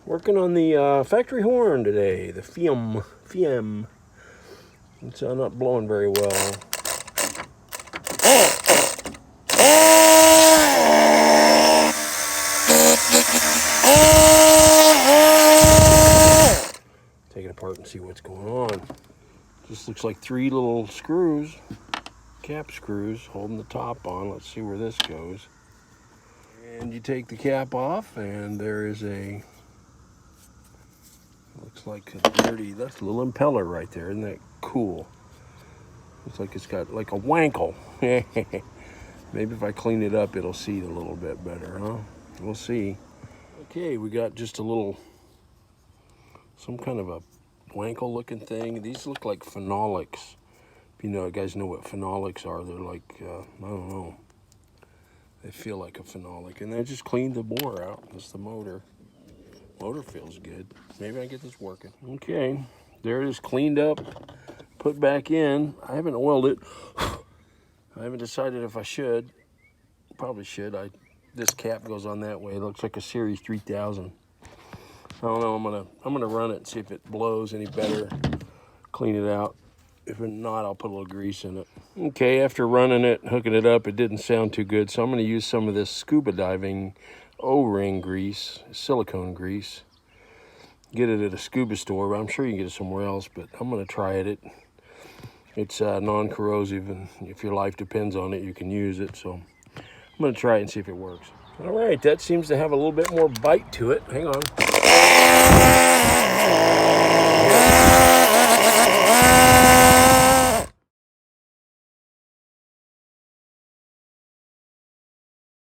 Working on the factory horn today, the Fiam. It's not blowing very well. Take it apart and see what's going on. Just looks like 3 little screws, cap screws, holding the top on. Let's see where this goes. And you take the cap off, and there is a, looks like a dirty, that's a little impeller right there. Isn't that cool? Looks like it's got like a wankle. Maybe if I clean it up, it'll seat a little bit better, huh? We'll see. Okay, we got just a little, some kind of a wankle looking thing. These look like phenolics. If you guys know what phenolics are, they're like, I don't know. They feel like a phenolic. And I just cleaned the bore out. That's the motor. Motor feels good. Maybe I get this working. Okay, there it is, cleaned up, put back in. I haven't oiled it. I haven't decided if I should. Probably should. This cap goes on that way. It looks like a Series 3000. I don't know. I'm gonna run it and see if it blows any better. Clean it out. If not, I'll put a little grease in it. Okay, after running it, hooking it up, it didn't sound too good, so I'm gonna use some of this scuba diving O-ring grease, silicone grease. Get it at a scuba store, but I'm sure you can get it somewhere else, but I'm gonna try it. It's non-corrosive, and if your life depends on it, you can use it, so I'm gonna try it and see if it works. All right, that seems to have a little bit more bite to it. Hang on.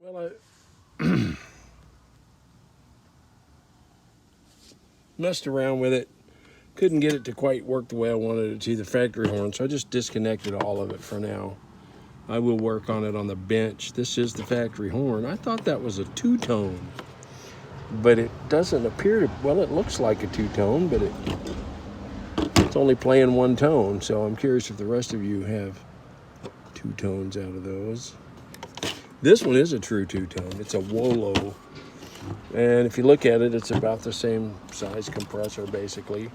Well, I messed around with it. Couldn't get it to quite work the way I wanted it to, the factory horn, so I just disconnected all of it for now. I will work on it on the bench. This is the factory horn. I thought that was a two-tone, but it doesn't appear to, well, it looks like a two-tone, but it's only playing one tone, so I'm curious if the rest of you have two tones out of those. This one is a true two-tone. It's a Wolo, and if you look at it, it's about the same size compressor, basically.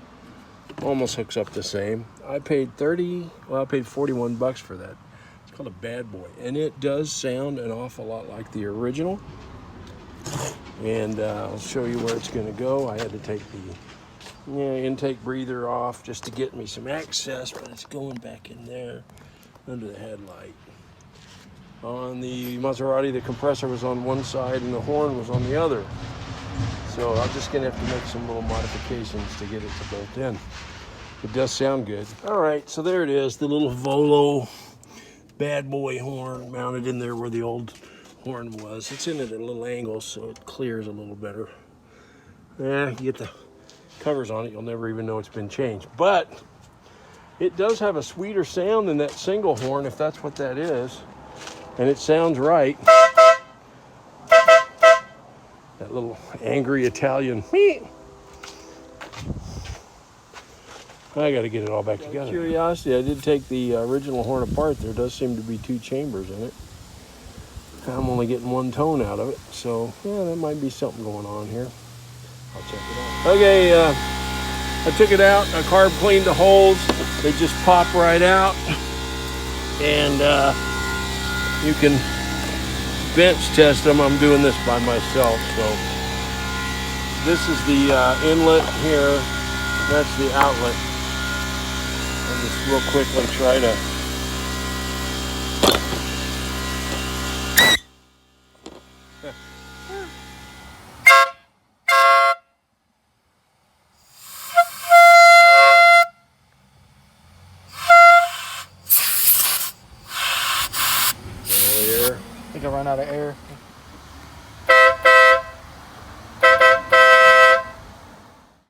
Almost hooks up the same. I paid 41 bucks for that. It's called a Bad Boy, and it does sound an awful lot like the original. And I'll show you where it's going to go. I had to take the intake breather off just to get me some access, but it's going back in there under the headlight. On the Maserati, the compressor was on one side and the horn was on the other. So I'm just gonna have to make some little modifications to get it to bolt in. It does sound good. All right, so there it is, the little Volo Bad Boy horn mounted in there where the old horn was. It's in at a little angle, so it clears a little better. You get the covers on it, you'll never even know it's been changed. But it does have a sweeter sound than that single horn, if that's what that is. And it sounds right. That little angry Italian. I got to get it all back together. Curiosity, I did take the original horn apart. There does seem to be 2 chambers in it. I'm only getting 1 tone out of it, so yeah, there might be something going on here. I'll check it out. Okay, I took it out. I carb cleaned the holes. They just pop right out, and you can bench test them. I'm doing this by myself, so this is the inlet here. That's the outlet. I'll just real quickly try to I think I run out of air.